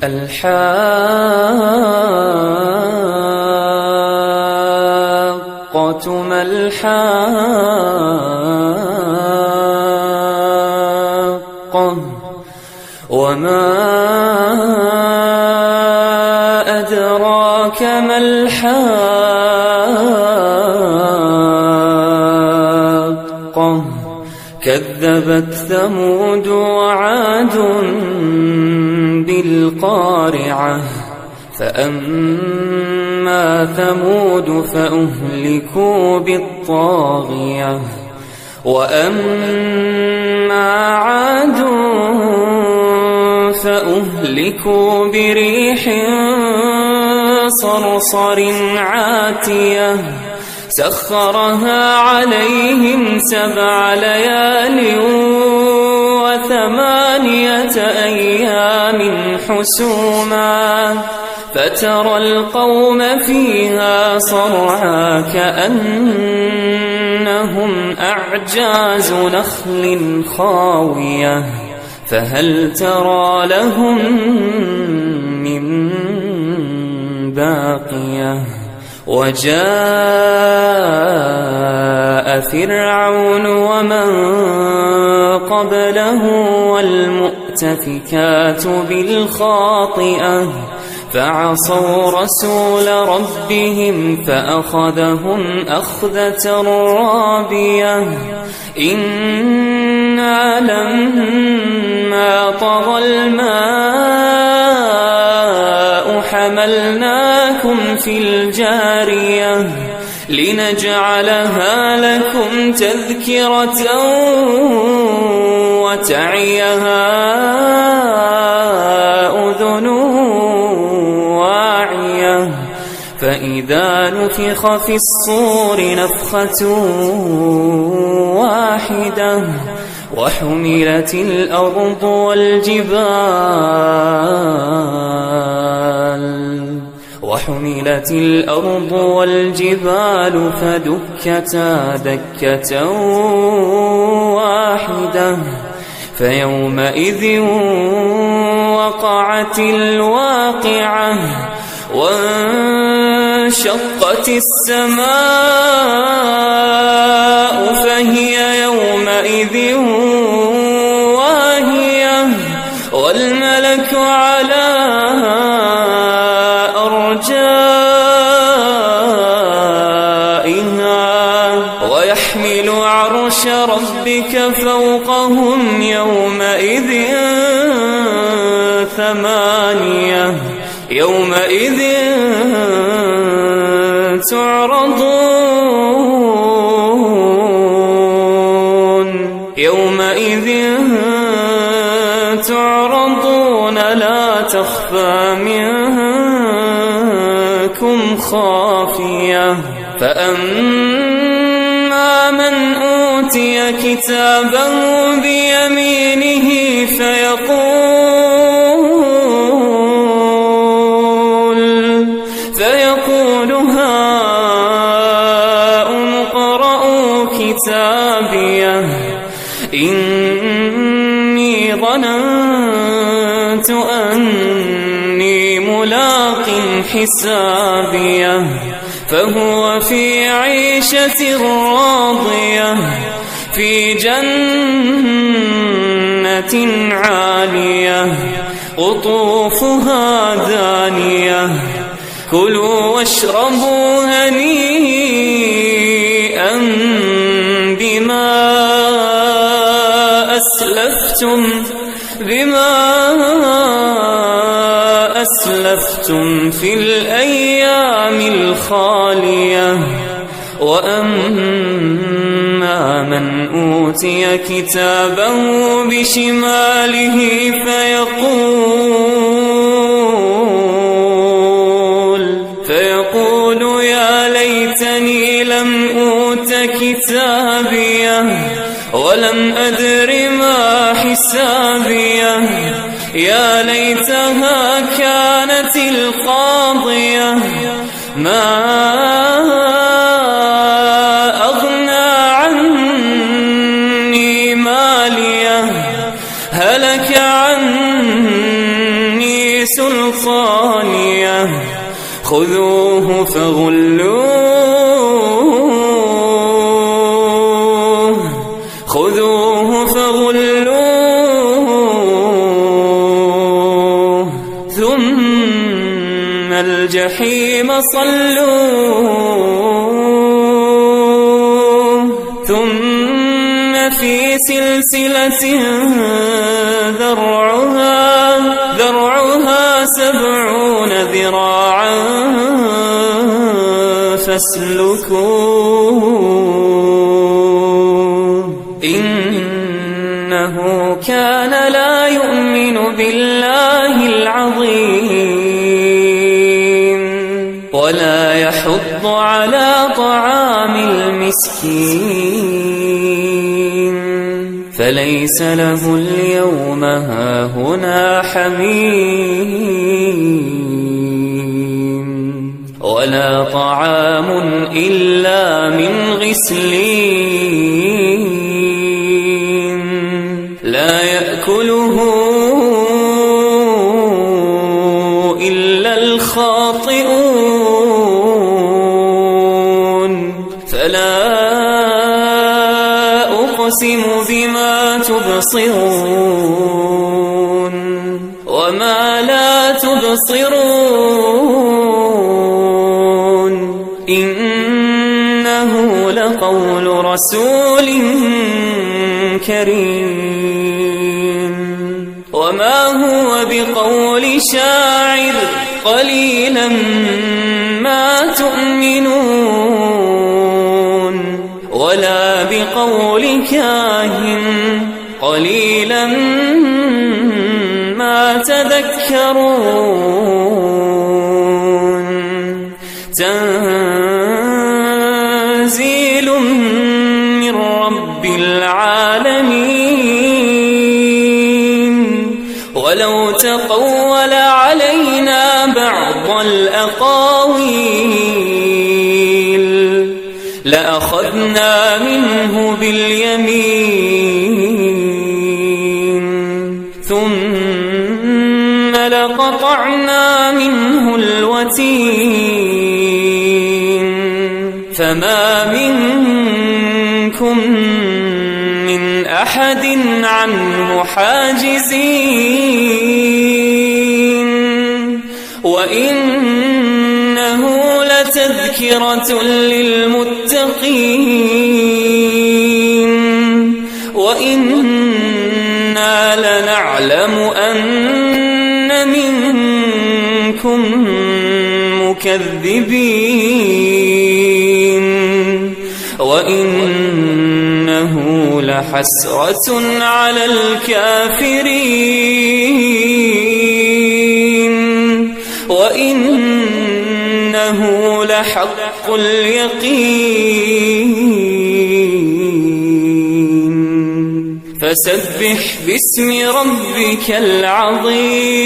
الحاقة ما الحاقة وما أدراك ما الحاقة كذبت ثمود وعاد بالقارعة فأما ثمود فأهلكوا بالطاغية وأما عاد فأهلكوا بريح صرصر عاتية سخرها عليهم 7 ليال و8 أيام حسوما فترى القوم فيها صرعى كأنهم أعجاز نخل خاوية فهل ترى لهم من باقية وجاء فرعون ومن قبله والمؤتفكات بالخاطئة فعصوا رسول ربهم فأخذهم أخذة رابية إنا لما طغى الماء حملناكم في الجارية لنجعلها لكم تذكرة وتعيها أذن واعية فإذا نفخ في الصور نفخة واحدة وحملت الأرض والجبال فدكتا دكة واحدة فيومئذ وقعت الواقعة وانشقت السماء فهي يومئذ واهية والملك على أرجائها ويحمل عرش ربك فوقهم يومئذ 8 يومئذ تعرضون لا تخفى منكم خافية فأما من أوتي كتابه بيمينه فيقول هاؤم اقرءوا كتابيه إني ظننت أني ملاق حسابيه فهو في عيشة راضية في جنة عالية قطوفها دانية كلوا واشربوا هنيئا بما أسلفتم في الأيام الخالية وأما من أوتي كتابه بشماله فيقول يا ليتني لم أوت كتابيه ولم أدر ما حسابيه يا ليتها كانت القاضية ما أغنى عني ماليه هلك عني سلطانيه سلطانية خذوه فغلوه ثم الجحيم صلوه ثم في سلسلة ذرعها 70 ذراعا فاسلكوه إنه كان لا يؤمن بالله العظيم ولا يحض على طعام المسكين فليس له اليوم هاهنا حميم ولا طعام إلا من غسلين لا يأكله إلا الخاطئون فلا أقسم بما تبصرون وما لا تبصرون إنه لقول رسول كريم وما هو بقول شاعر قليلا ما تؤمنون ولا بقول كاهن قليلا ما تذكرون تنزيل من رب العالمين ولو تقول علينا بعض الأقاويل لأخذنا منه باليمين ثم لقطعنا منه الوتين فما منكم من أحد عنه حاجزين وإنه لتذكرة للمتقين وإنا لنعلم أن منكم مكذبين وإنه لحسرة على الكافرين وإنه لحق اليقين فسبح باسم ربك العظيم